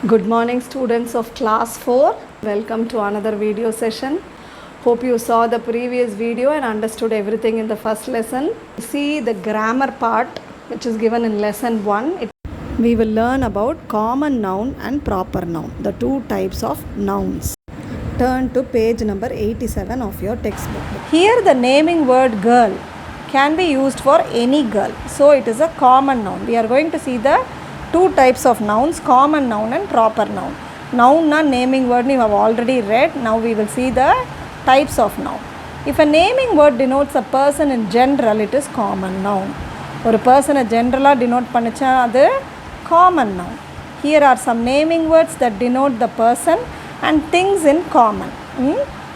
Good morning students of class 4. Welcome to another video session. Hope you saw the previous video and understood everything in the first lesson. See the grammar part which is given in lesson 1. We will learn about common noun and proper noun, the two types of nouns. Turn to page number 87 of your textbook. Here the naming word girl can be used for any girl. So it is a common noun. We are going to see the two types of nouns, common noun and proper noun. Noun na naming word you have already read. Now we will see the types of noun. If a naming word denotes a person in general, it is common noun. Or a person a general denote panicha adu common noun. Here are some naming words that denote the person and things in common.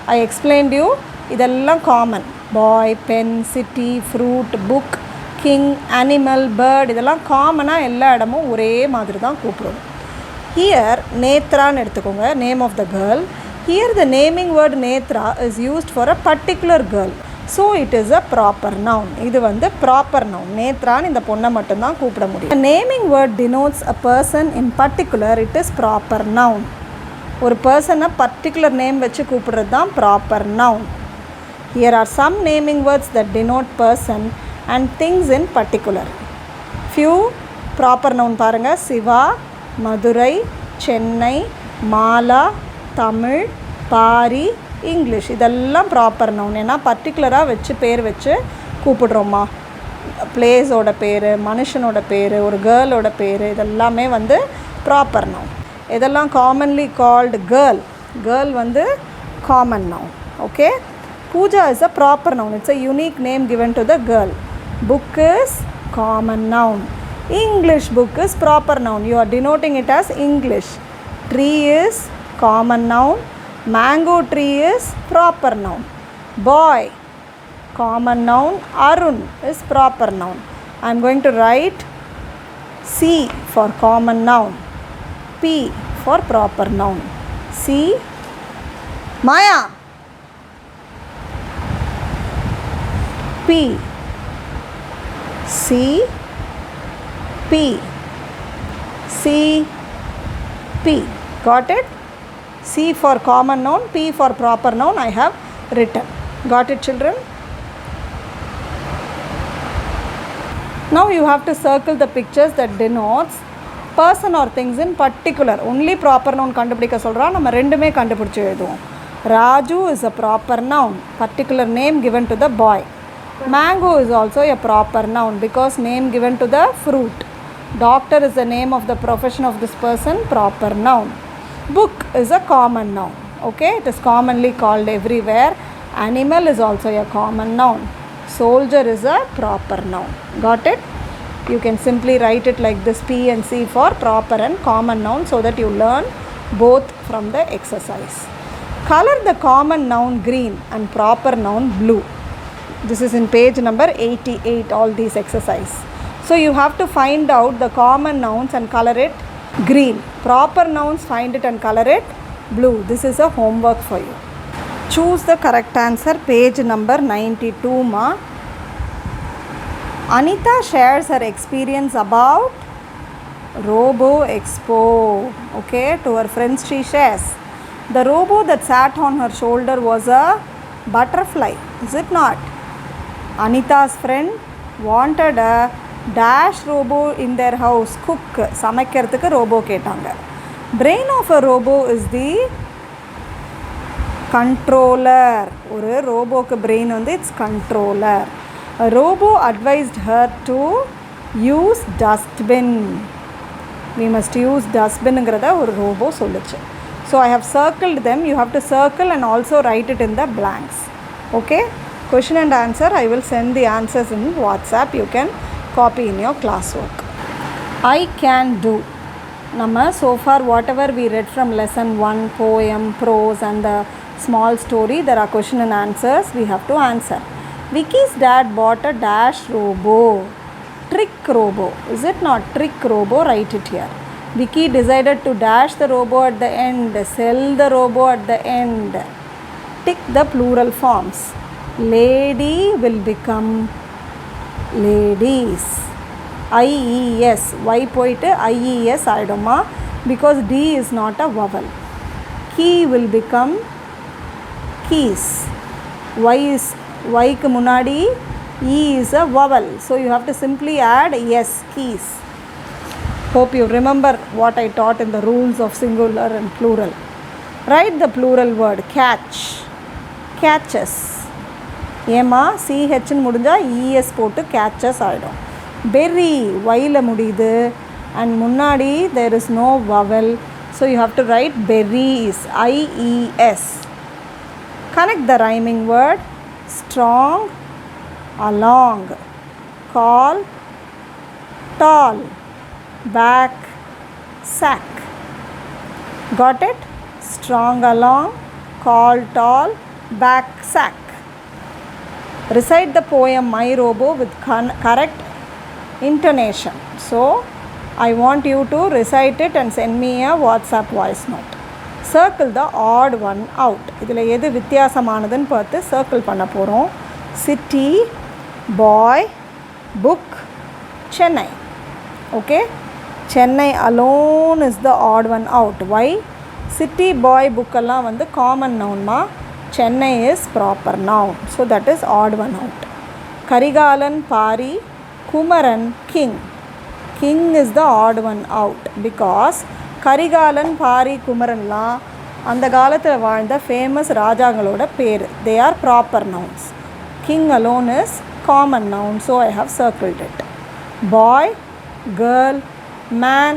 I explained you, idella common. Boy, pen, city, fruit, book, king, animal, bird, இதெல்லாம் காமனாக எல்லா இடமும் ஒரே மாதிரி தான் கூப்பிடுவோம். Here நேத்ரான்னு எடுத்துக்கோங்க, name of the girl. Here the naming word Nethra is used for a particular girl. So it is a proper noun. இது வந்து proper noun. நேத்ரான்னு இந்த பொண்ணை மட்டும்தான் கூப்பிட முடியும். The naming word denotes a person in particular, it is proper noun. ஒரு பர்சனை particular name வச்சு கூப்பிடுறது தான் proper noun. Here are some naming words that denote person and things in particular. Few proper noun பாருங்க, Siva, Madurai, Chennai, Mala, Tamil, Pari, English. இதெல்லாம் proper noun. ஏன்னா பர்டிகுலராக வச்சு பேர் வச்சு கூப்பிடுறோமா, பிளேஸோட பேர், மனுஷனோட பேர், ஒரு கேர்ளோட பேர், இதெல்லாமே வந்து ப்ராப்பர் நவுன். இதெல்லாம் காமன்லி கால்டு கேர்ள். கேர்ள் வந்து common noun. Okay, Pooja is a proper noun. It's a unique name given to the girl. Book is common noun. English book is proper noun. You are denoting it as English. Tree is common noun. Mango tree is proper noun. Boy, common noun. Arun is proper noun. I am going to write C for common noun, P for proper noun. C. Maya. P. C. P. C. P. Got it? C for common noun, P for proper noun I have written. Got it, children? Now you have to circle the pictures that denotes person or things in particular. Only proper noun கண்டுபிடிக்க சொல்றா, நம்ம ரெண்டுமே கண்டுபிடிச்சு எழுதுவோம். Raju is a proper noun, particular name given to the boy. Mango is also a proper noun because name given to the fruit. Doctor is the name of the profession of this person, proper noun. Book is a common noun. Okay, it is commonly called everywhere. Animal is also a common noun. Soldier is a proper noun. Got it? You can simply write it like this, P and C for proper and common noun, so that you learn both from the exercise. Color the common noun green and proper noun blue. This is in page number 88, all these exercise. So you have to find out the common nouns and color it green. Proper nouns, find it and color it blue. This is a homework for you. Choose the correct answer, page number 92 ma. Anita shares her experience about Robo Expo. Okay, to her friends she shares. The robo that sat on her shoulder was a butterfly, is it not? Anita's friend wanted a dash robo in their house. Cook, சமைக்கிறதுக்கு robo கேட்டாங்க. Brain of a robo is the controller. ஒரு roboக்கு brain வந்து it's controller. A robo advised her to use dustbin. We must use dustbin ங்கிறத ஒரு robo சொல்லுச்சு. So I have circled them. You have to circle and also write it in the blanks. Okay? Question and answer, I will send the answers in WhatsApp. You can copy in your classwork. I can do. Nama, so far whatever we read from lesson 1, poem, prose and the small story, there are question and answers we have to answer. Vicky's dad bought a dash robo. Trick robo. Is it not? Trick robo, write it here. Vicky decided to dash the robo at the end, sell the robo at the end. Tick the plural forms. Lady will become ladies. IES, Y போயிட்டு IES ஆயிடுமா. because D is not a vowel. Key will become keys. Y க்கு முன்னாடி E is a vowel, so you have to simply add S, keys. Hope you remember what I taught in the rules of singular and plural. Write the plural word catch. Catches. ஏமா CH ன்னு முடிஞ்சா ES போட்டு catches ஆகிடும். Berry Yல முடியுது and முன்னாடி there is no vowel, so you have to write berries, IES. Connect the rhyming word strong, along, call, tall, back, sack. Got it? Strong, along, call, tall, back, sack. Recite the poem My Robo with correct intonation. So I want you to recite it and send me a WhatsApp voice note. Circle the odd one out. இதில் எது வித்தியாசமானதுன்னு பார்த்து circle பண்ண போகிறோம். City, boy, book, Chennai. Okay? Chennai alone is the odd one out. Why? City, boy, book எல்லாம் வந்து common noun மா. Chennai is proper noun. So that is odd one out. Karigalan, Pari, Kumaran, King. King is the odd one out because Karikalan Pari குமரன்லாம் அந்த காலத்தில் வாழ்ந்த famous ராஜாங்களோட பேர். They are proper nouns. King alone is common noun, so I have circled it. Boy, girl, man,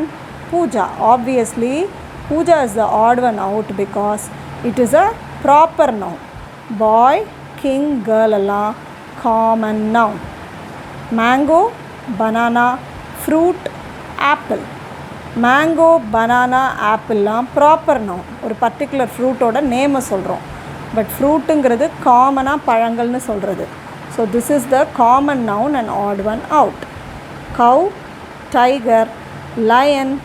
Pooja. Obviously, Pooja is the odd one out because it is a proper noun. Boy, king, girl எல்லாம் common noun. Mango, banana, fruit, apple. Mango banana ஆப்பிள்லாம் proper noun. ஒரு particular ஃப்ரூட்டோட நேமை சொல்கிறோம். But ஃப்ரூட்டுங்கிறது காமனாக பழங்கள்னு சொல்கிறது. So this is the common noun and odd one out. Cow, tiger, lion,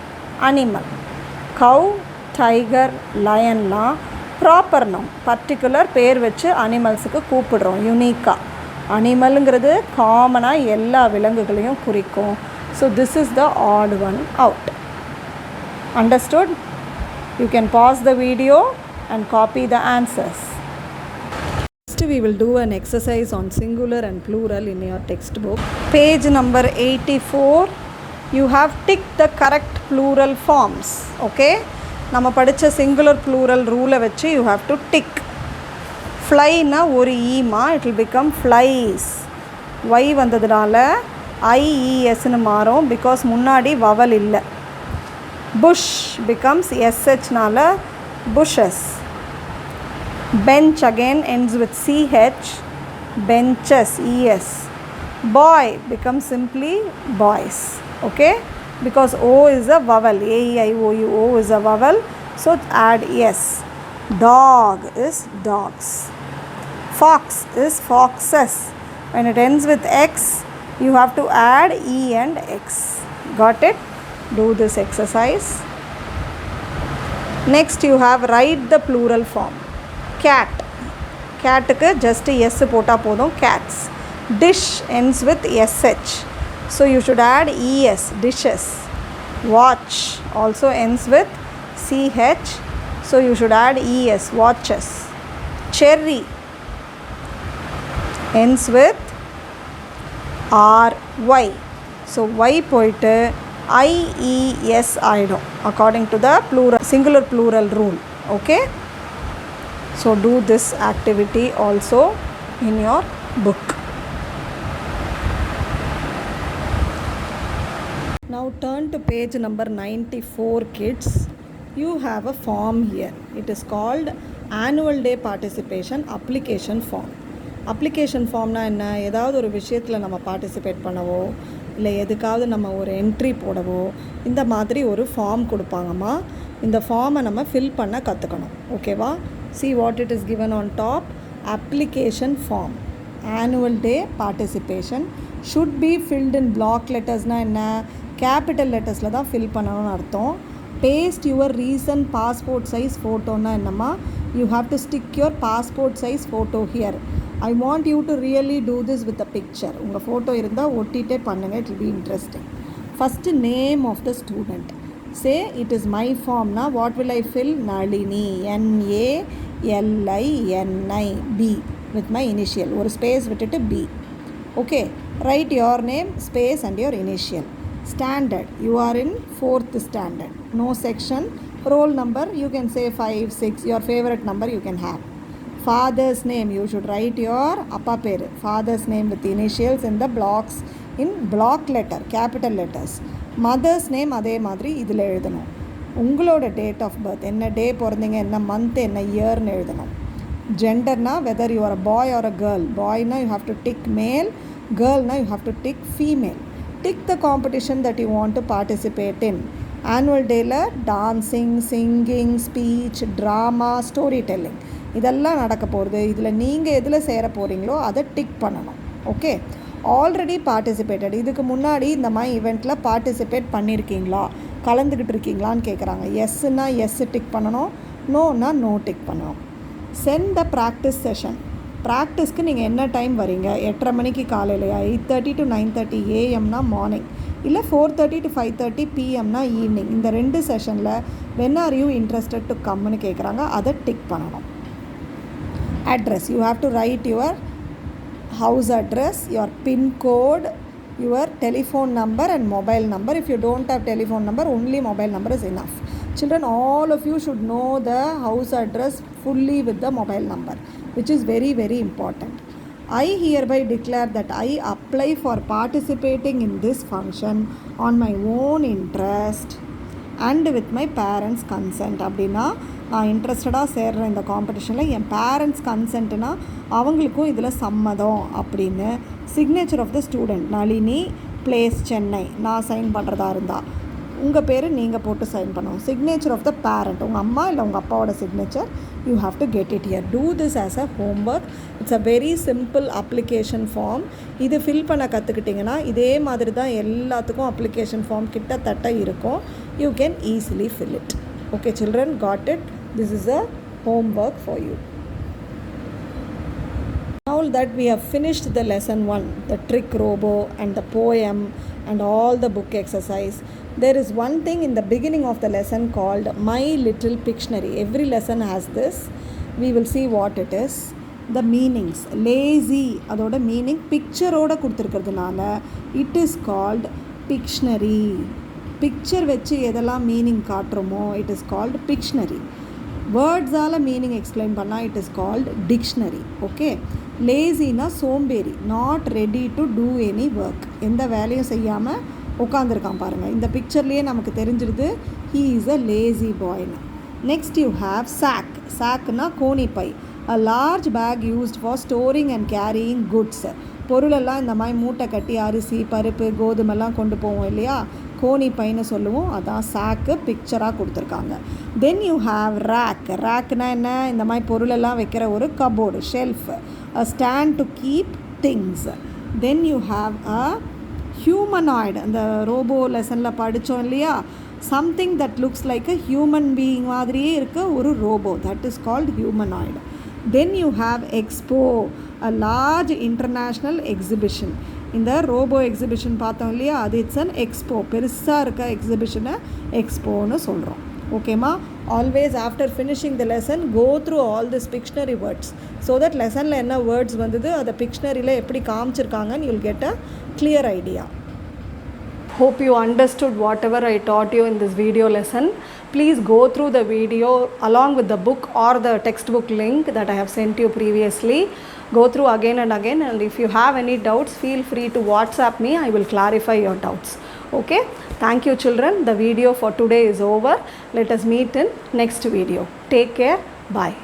animal. Cow, tiger, லயன்லாம் ப்ராப்பர் நவுன். பர்டிகுலர் பேர் வச்சு அனிமல்ஸுக்கு கூப்பிடுறோம் யுனிக்காக. அனிமலுங்கிறது காமனாக எல்லா விலங்குகளையும் குறிக்கும். So this is the odd one out. Understood? You can pause the video and copy the answers. Next we will do an exercise on singular and plural in your textbook. Page number 84. You have ticked the correct plural forms. Okay? நம்ம படித்த singular plural rule வச்சு you have to tick. Fly na ஒரு ஈமா it will become flies. Y வந்ததுனால IES ன்னு மாறும் because முன்னாடி vowel இல்லை. Bush becomes SH nala bushes. Bench again ends with CH, benches, ES. Boy becomes simply boys. Okay? Because O is a vowel. A-E-I-O-U. O is a vowel. So add S. Dog is dogs. Fox is foxes. When it ends with X, you have to add E and X. Got it? Do this exercise. Next you have write the plural form. Cat. Cat ku just S போட்டா போதும் cats. Dish ends with SH, so you should add ES, dishes. Watch also ends with CH, so you should add ES, watches. Cherry ends with RY, so Y போயிட்டு IES ஆயிடும் according to the plural singular plural rule. Okay, so do this activity also in your book. Now turn to page number 94 kids. You have a form here. It is called annual day participation application form. Application ஃபார்ம்னா என்ன? ஏதாவது ஒரு விஷயத்தில் நம்ம participate பண்ணவோ இல்லை எதுக்காவது நம்ம ஒரு என்ட்ரி போடவோ இந்த மாதிரி ஒரு ஃபார்ம் கொடுப்பாங்கம்மா. இந்த ஃபார்மை நம்ம ஃபில் பண்ண கற்றுக்கணும். ஓகேவா? see what it is given on top. Application form, annual day participation should be filled in block lettersனால் என்ன? கேபிட்டல் லெட்டர்ஸில் தான் ஃபில் பண்ணணும்னு அர்த்தம். paste your recent passport size photoன்னா என்னம்மா? you have to stick your passport size photo here. I want you to really do this with a picture. உங்கள் photo இருந்தால் ஒட்டிகிட்டே பண்ணுங்கள், it will be interesting. First name of the student. Say it is my form. Now what will I fill? Nalini. Nalini B with my initial. Or space with it B. Okay. Write your name, space and your initial. Standard. You are in 4th standard. No section. Roll number. You can say 5, 6. Your favorite number you can have. Father's name. You should write your appa peru. Father's name with initials in the blocks. In block letter. Capital letters. Mother's name அதே மாதிரி இதில் எழுதணும். உங்களோட date of birth என்ன டே பிறந்தீங்க, என்ன month, என்ன இயர்னு எழுதணும். ஜெண்டர்னா whether you are a boy or a girl. பாய்னா you have to tick male, கேர்ள்னா you have to tick female. Tick the competition that you want to participate in. Annual டேயில் dancing, singing, speech, drama, story telling இதெல்லாம் நடக்க போகிறது. இதில் நீங்கள் எதில் சேர போகிறீங்களோ அதை டிக் பண்ணணும். ஓகே. Already participated. இதுக்கு முன்னாடி இந்த மாதிரி ஈவெண்ட்டில் பார்ட்டிசிபேட் பண்ணியிருக்கீங்களா, கலந்துக்கிட்டு இருக்கீங்களான்னு கேட்குறாங்க. எஸ்ஸுன்னா எஸ் டிக் பண்ணணும், நோன்னா நோ டிக் பண்ணணும். Send the practice session. ப்ராக்டிஸ்க்கு நீங்கள் என்ன டைம் வரீங்க? 8:30 மணிக்கு காலையிலையா, 8:30 to 9:30 AM மார்னிங், இல்லை 4:30 to 5:30 PM ஈவினிங். இந்த 2 செஷனில் when are you interested to comன்னு கேட்குறாங்க. அதை டிக் பண்ணணும். Address. You have to right your house address, your pin code, your telephone number and mobile number. If you don't have telephone number, only mobile number is enough. Children, all of you should know the house address fully with the mobile number, which is very, very important. I hereby declare that I apply for participating in this function on my own interest and with my parents' consent. அப்படின்னா நான் இன்ட்ரெஸ்டடாக சேர்றேன் இந்த காம்படிஷனில், என் parents கன்சென்ட்னா அவங்களுக்கும் இதில் சம்மதம் அப்படின்னு. Signature of the student. Nalini, place Chennai. நான் sign பண்ணுறதா இருந்தால் உங்கள் பேர் நீங்கள் போட்டு சைன் பண்ணணும். Signature of the parent. உங்கள் அம்மா இல்லை உங்கள் அப்பாவோட signature. You have to get it here. Do this as a homework. It's a very simple application form. இது ஃபில் பண்ண கற்றுக்கிட்டிங்கன்னா இதே மாதிரி தான் எல்லாத்துக்கும் அப்ளிகேஷன் ஃபார்ம் கிட்டத்தட்ட இருக்கும். You can easily fill it. Okay children, got it? This is a homework for you. Now that we have finished the lesson 1, the trick robo and the poem and all the book exercise, there is one thing in the beginning of the lesson called My Little Pictionary. Every lesson has this. We will see what it is. The meanings. Lazy அதோட meaning picture ஓட கொடுத்துருக்கிறதுனால it is called Pictionary. Picture வச்சு எதெல்லாம் meaning காட்டுறோமோ it is called Pictionary. வேர்ட்ஸால் meaning explain பண்ணால் it is called dictionary. Okay. லேசினா சோம்பேறி, not ready to do any work. எந்த வேலையும் செய்யாமல் உட்காந்துருக்கான் பாருங்கள். இந்த பிக்சர்லேயே நமக்கு தெரிஞ்சிடுது ஹீ இஸ் அ லேசி பாய்னு. Next you have sack. சாக்னா கோணிப்பை. A large bag used for storing and carrying goods. பொருளெல்லாம் இந்த மாதிரி மூட்டை கட்டி அரிசி, பருப்பு, கோதுமெல்லாம் கொண்டு போவோம் இல்லையா, கோணி பைன்னு சொல்லுவோம். அதான் சாக்கு பிக்சராக கொடுத்துருக்காங்க. Then you have rack. ரேக்னா என்ன? இந்த மாதிரி பொருளெல்லாம் வைக்கிற ஒரு cupboard, shelf. A stand to keep things. Then you have a humanoid. அந்த ரோபோ லெசனில் படித்தோம் இல்லையா, something that looks like a human being மாதிரியே இருக்க ஒரு robot, that is called humanoid. Then you have expo, a large international exhibition. இந்த robot exhibition பார்த்தோம் இல்லையா, அது இட்ஸ் அன் எக்ஸ்போ. பெருசாக இருக்க எக்ஸிபிஷனை எக்ஸ்போன்னு சொல்கிறோம். ஓகேம்மா? Always after finishing the lesson go through all this Pictionary words so that லெசனில் என்ன வேர்ட்ஸ் வந்தது அதை பிக்ஷனரியில் எப்படி காமிச்சிருக்காங்கன்னு you'll get a clear idea. Hope you understood whatever I taught you in this video lesson. Please go through the video along with the book or the textbook link that I have sent you previously. Go through again and again, and if you have any doubts, feel free to WhatsApp me. I will clarify your doubts. Okay? Thank you children. The video for today is over. Let us meet in next video. Take care. Bye.